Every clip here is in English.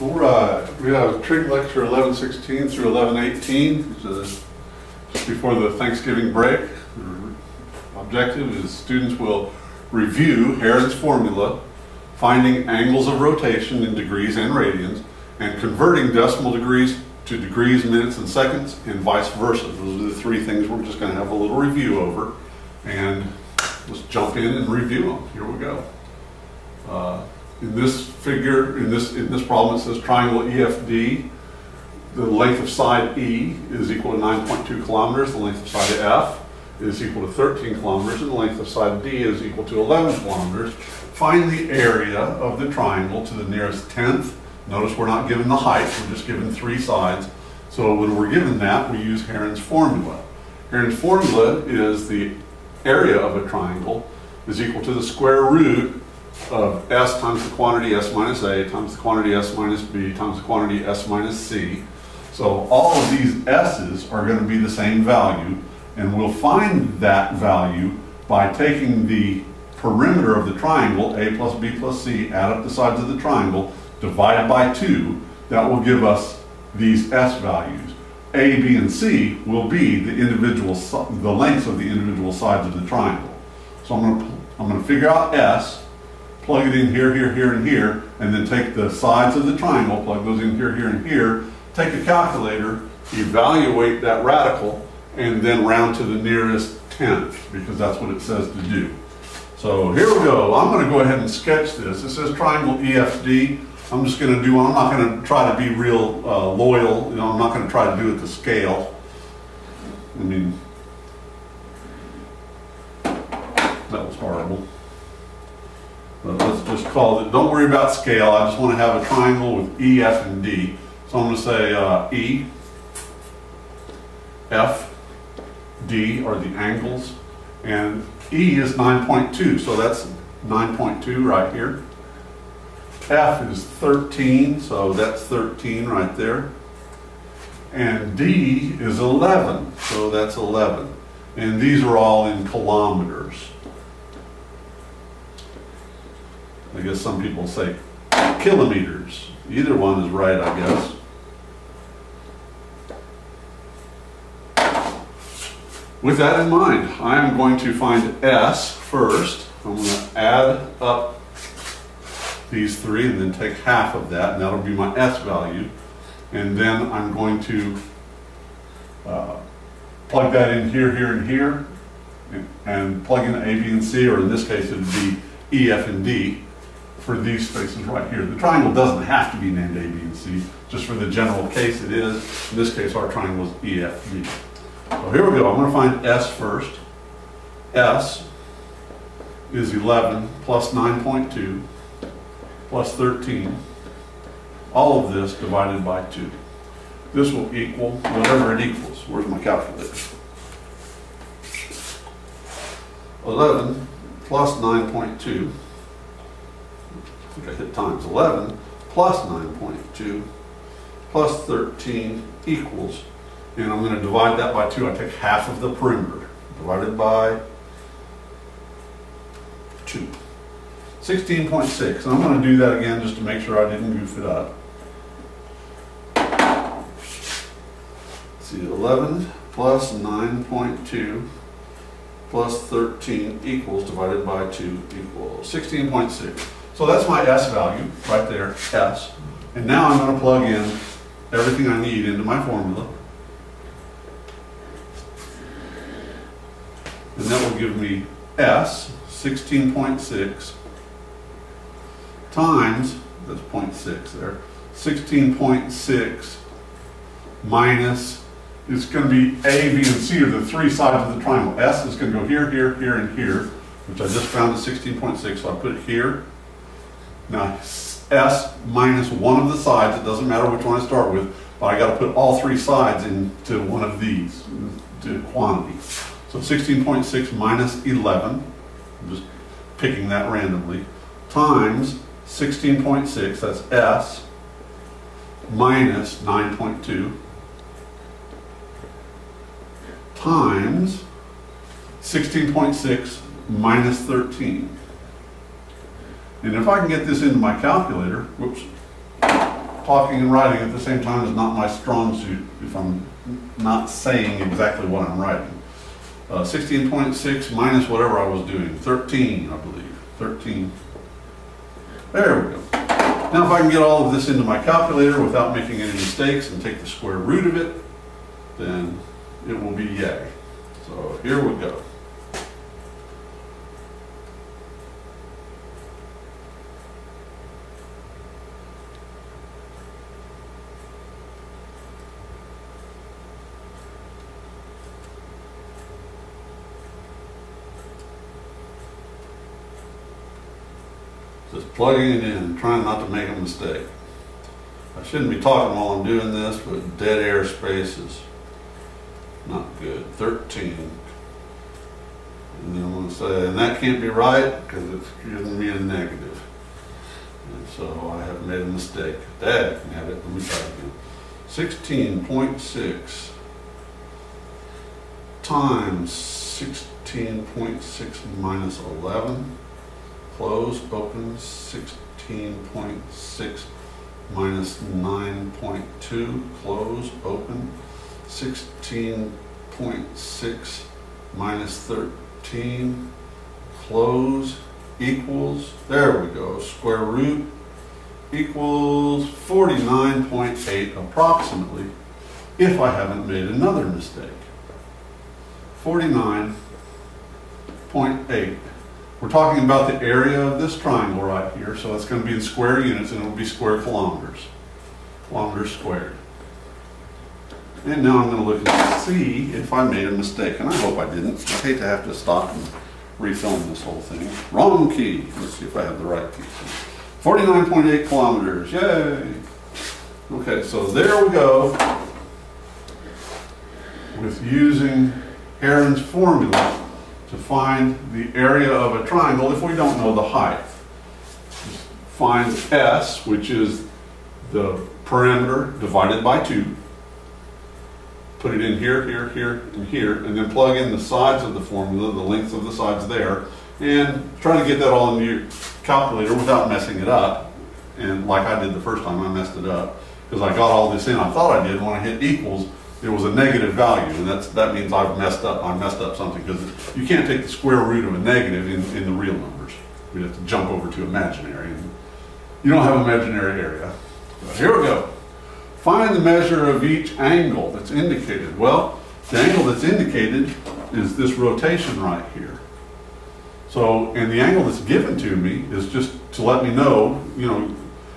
All right, we have Trig lecture 1116 through 1118, just before the Thanksgiving break. The objective is students will review Heron's formula, finding angles of rotation in degrees and radians, and converting decimal degrees to degrees, minutes, and seconds, and vice versa. Those are the three things we're just going to have a little review over, and let's jump in and review them. Here we go. In this figure, in this problem, it says triangle EFD. The length of side E is equal to 9.2 kilometers. The length of side F is equal to 13 kilometers, and the length of side D is equal to 11 kilometers. Find the area of the triangle to the nearest tenth. Notice we're not given the height, we're just given three sides. So when we're given that, we use Heron's formula. Heron's formula is the area of a triangle is equal to the square root of S times the quantity S minus A times the quantity S minus B times the quantity S minus C. So all of these S's are going to be the same value, and we'll find that value by taking the perimeter of the triangle, A plus B plus C, add up the sides of the triangle, divided by 2. That will give us these S values. A, B, and C will be the lengths of the individual sides of the triangle. So I'm going to figure out S, plug it in here, here, here, and here, and then take the sides of the triangle, plug those in here, here, and here, take a calculator, evaluate that radical, and then round to the nearest tenth, because that's what it says to do. So here we go. I'm going to go ahead and sketch this. It says triangle EFD. I'm just going to do, I'm not going to try to be real loyal, you know, I'm not going to try to do it to scale. I mean, that was horrible. But let's just call it, don't worry about scale, I just want to have a triangle with E, F, and D. So I'm going to say E, F, D are the angles, and E is 9.2, so that's 9.2 right here. F is 13, so that's 13 right there. And D is 11, so that's 11. And these are all in kilometers. I guess some people say kilometers. Either one is right, I guess. With that in mind, I am going to find S first. I'm going to add up these three and then take half of that, and that'll be my S value. And then I'm going to plug that in here, here, and here, and plug in A, B, and C, or in this case it would be E, F, and D for these spaces right here. The triangle doesn't have to be named A, B, and C, just for the general case it is. In this case our triangle is E, F, D. So here we go, I'm going to find S first. S is 11 plus 9.2 plus 13, all of this divided by 2. This will equal whatever it equals. Where's my calculator? 11 plus 9.2, I think I hit times, 11 plus 9.2 plus 13 equals, and I'm going to divide that by 2. I take half of the perimeter, divided by 2. 16.6, and I'm going to do that again just to make sure I didn't goof it up. Let's see, 11 plus 9.2 plus 13 equals, divided by 2 equals 16.6. So that's my S value right there, S. And now I'm going to plug in everything I need into my formula. And that will give me S, 16.6, times, that's 0.6 there, 16.6 minus, it's going to be A, B, and C are the three sides of the triangle. S is going to go here, here, here, and here, which I just found is 16.6, so I put it here. Now, S minus one of the sides, it doesn't matter which one I start with, but I got to put all three sides into one of these, to quantity. So 16.6 minus 11, I'm just picking that randomly, times 16.6, that's S, minus 9.2, times 16.6 minus 13. And if I can get this into my calculator, whoops, talking and writing at the same time is not my strong suit if I'm not saying exactly what I'm writing. 16.6 minus whatever I was doing, 13, I believe, 13. There we go. Now if I can get all of this into my calculator without making any mistakes and take the square root of it, then it will be yay. So here we go. Just plugging it in, trying not to make a mistake. I shouldn't be talking while I'm doing this, but dead air space is not good. 13. And then I'm going to say, and that can't be right because it's giving me a negative. And so I have made a mistake. Dad can have it. Let me try it again. 16.6 times 16.6 minus 11. Close, open, 16.6 minus 9.2, close, open, 16.6 minus 13, close, equals, there we go, square root equals 49.8 approximately, if I haven't made another mistake. 49.8. We're talking about the area of this triangle right here, so it's going to be in square units and it will be square kilometers. Kilometers squared. And now I'm going to look and see if I made a mistake, and I hope I didn't. I hate to have to stop and refilm this whole thing. Wrong key. Let's see if I have the right key. 49.8 kilometers. Yay! Okay, so there we go with using Heron's formula to find the area of a triangle if we don't know the height. Just find S, which is the perimeter divided by 2. Put it in here, here, here, and here, and then plug in the sides of the formula, the length of the sides there, and try to get that all into your calculator without messing it up. And like I did the first time, I messed it up because I got all this in. I thought I did. When I hit equals, it was a negative value, and that means I've messed up. I messed up something because you can't take the square root of a negative in the real numbers. We have to jump over to imaginary. And you don't have imaginary area. So here we go. Find the measure of each angle that's indicated. Well, the angle that's indicated is this rotation right here. So, and the angle that's given to me is just to let me know,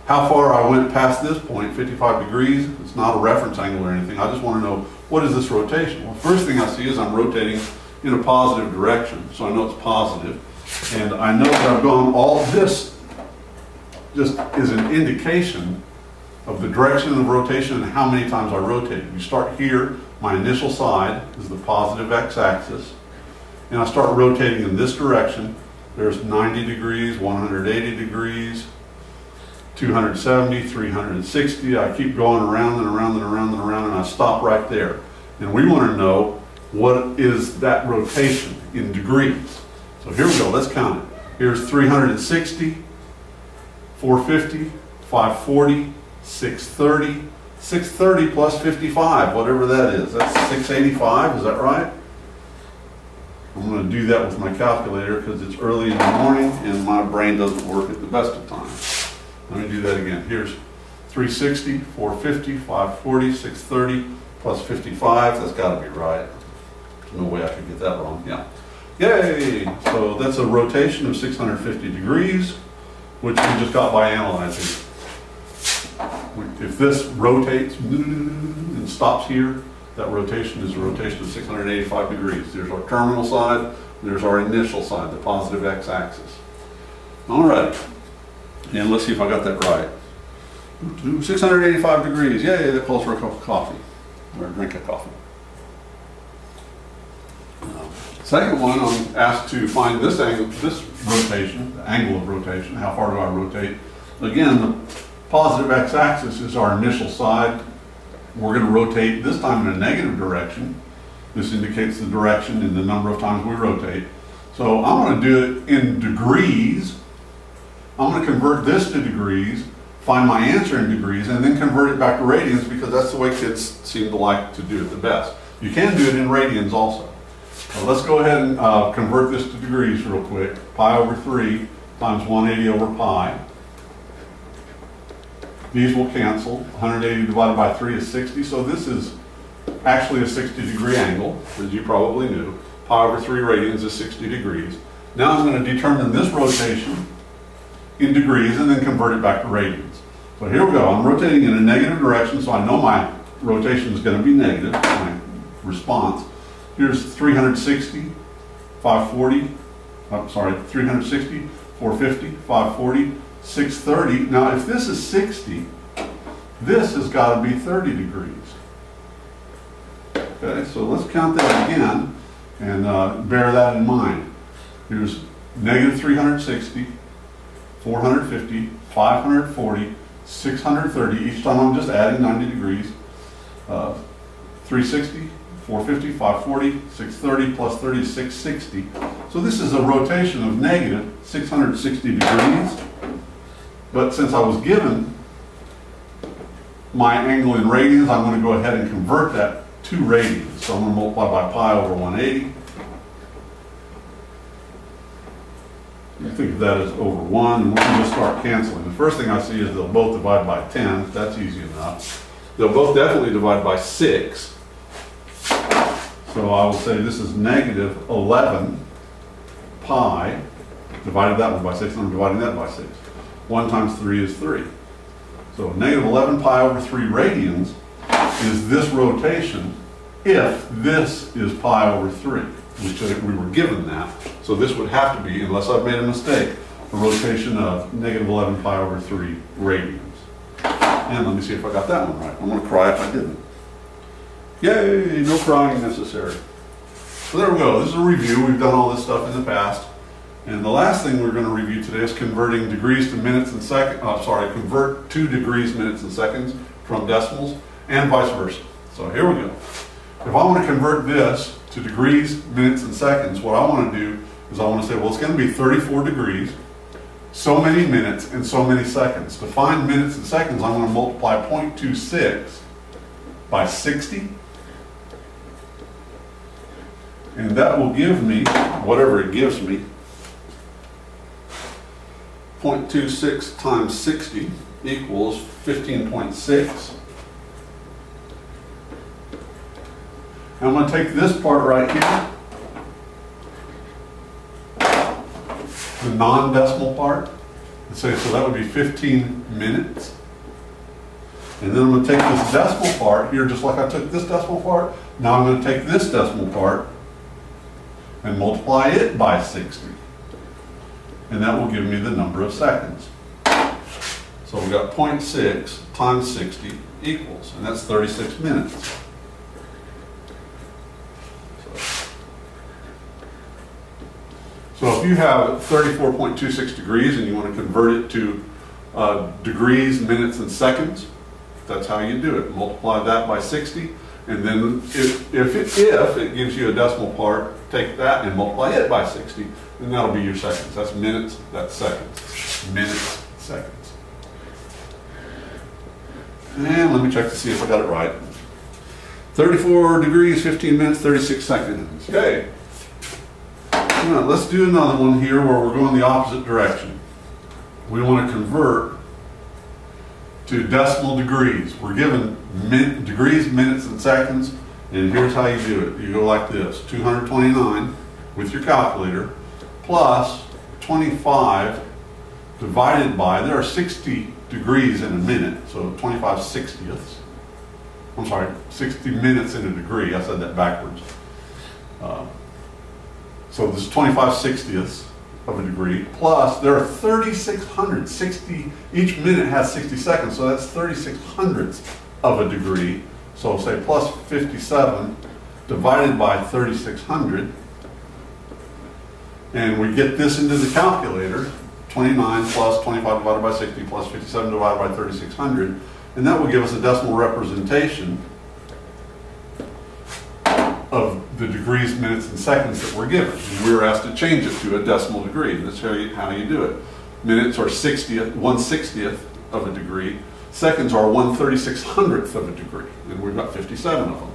how far I went past this point, 55 degrees. It's not a reference angle or anything. I just want to know, what is this rotation? Well, first thing I see is I'm rotating in a positive direction. So I know it's positive. And I know that I've gone all this just is an indication of the direction of rotation and how many times I rotated. You start here, my initial side is the positive x-axis. And I start rotating in this direction. There's 90 degrees, 180 degrees, 270, 360. I keep going around and around and around and around, and I stop right there. And we want to know what is that rotation in degrees. So here we go, let's count it. Here's 360, 450, 540, 630, 630 plus 55, whatever that is. That's 685, is that right? I'm going to do that with my calculator because it's early in the morning and my brain doesn't work at the best of times. Let me do that again. Here's 360, 450, 540, 630 plus 55. That's got to be right. There's no way I could get that wrong. Yeah. Yay! So that's a rotation of 650 degrees, which we just got by analyzing. If this rotates and stops here, that rotation is a rotation of 685 degrees. There's our terminal side, there's our initial side, the positive x-axis. All right, and let's see if I got that right. 685 degrees, yay, that calls for a cup of coffee, or a drink of coffee. Second one, I'm asked to find this angle, this rotation, the angle of rotation, how far do I rotate? Again, the positive x-axis is our initial side. We're going to rotate this time in a negative direction. This indicates the direction and the number of times we rotate. So I'm going to do it in degrees. I'm going to convert this to degrees find my answer in degrees, and then convert it back to radians because that's the way kids seem to like to do it the best. You can do it in radians also. So let's go ahead and convert this to degrees real quick. Pi over 3 times 180 over pi. These will cancel. 180 divided by 3 is 60, so this is actually a 60-degree angle, as you probably knew. Pi over 3 radians is 60 degrees. Now I'm going to determine this rotation in degrees and then convert it back to radians. So here we go. I'm rotating in a negative direction, so I know my rotation is going to be negative, my response. Here's 360, 540, I'm sorry, 360, 450, 540, 630. Now if this is 60, this has got to be 30 degrees. Okay, so let's count that again and bear that in mind. Here's negative 360, 450, 540, 630. Each time I'm just adding 90 degrees. 360, 450, 540, 630 plus 30 is 660. So this is a rotation of negative 660 degrees. But since I was given my angle in radians, I'm going to go ahead and convert that to radians. So I'm going to multiply by pi over 180. You think of that as over 1, and we can just start canceling. The first thing I see is they'll both divide by 10. That's easy enough. They'll both definitely divide by 6. So I will say this is negative 11 pi. Divided that one by 6, and I'm dividing that by 6. 1 times 3 is 3. So negative 11 pi over 3 radians is this rotation if this is pi over 3. We were given that. So this would have to be, unless I've made a mistake, a rotation of negative 11 pi over 3 radians. And let me see if I got that one right. I'm going to cry if I didn't. Yay, no crying necessary. So there we go. This is a review. We've done all this stuff in the past. And the last thing we're going to review today is converting degrees to minutes and seconds. Convert 2 degrees, minutes, and seconds from decimals, and vice versa. So here we go. If I want to convert this to degrees, minutes, and seconds, what I want to do is I want to say, well, it's going to be 34 degrees, so many minutes, and so many seconds. To find minutes and seconds, I'm going to multiply 0.26 by 60. And that will give me, whatever it gives me, 0.26 times 60 equals 15.6. I'm going to take this part right here, the non-decimal part, and say, so that would be 15 minutes. And then I'm going to take this decimal part here, just like I took this decimal part. Now I'm going to take this decimal part and multiply it by 60. And that will give me the number of seconds. So we've got 0.6 times 60 equals, and that's 36 minutes. So if you have 34.26 degrees and you want to convert it to degrees, minutes, and seconds, that's how you do it. Multiply that by 60, and then if it gives you a decimal part, take that and multiply it by 60, and that'll be your seconds. That's minutes, that's seconds. Minutes, seconds. And let me check to see if I got it right. 34 degrees, 15 minutes, 36 seconds. Okay. Now, let's do another one here where we're going the opposite direction. We want to convert to decimal degrees. We're given degrees, minutes, and seconds, and here's how you do it. You go like this: 229 with your calculator plus 25 divided by, there are 60 degrees in a minute, so 25 60ths. I'm sorry, 60 minutes in a degree. I said that backwards. So this is 25 60ths of a degree, plus there are 3,600, 60, each minute has 60 seconds, so that's 3,600ths of a degree. So say plus 57 divided by 3,600, and we get this into the calculator, 29 plus 25 divided by 60 plus 57 divided by 3,600, and that will give us a decimal representation of the degrees, minutes, and seconds that we're given. And we were asked to change it to a decimal degree. That's how you do it. Minutes are 60th, 1/60th of a degree. Seconds are 1/3600th of a degree, and we've got 57 of them.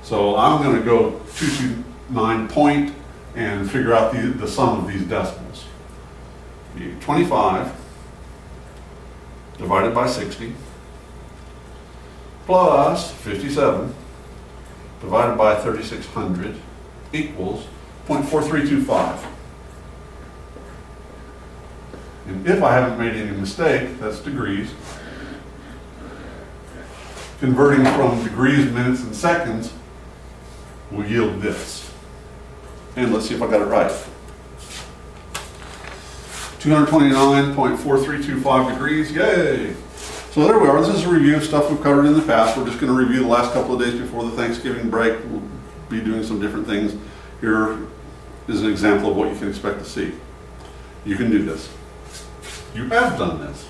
So I'm going to go 229 point and figure out the sum of these decimals. 25 divided by 60 plus 57 divided by 3600 equals 0.4325. And if I haven't made any mistake, that's degrees. Converting from degrees, minutes, and seconds will yield this. And let's see if I got it right. 229.4325 degrees, yay! So there we are. This is a review of stuff we've covered in the past. We're just going to review the last couple of days before the Thanksgiving break. We'll be doing some different things. Here is an example of what you can expect to see. You can do this. You have done this.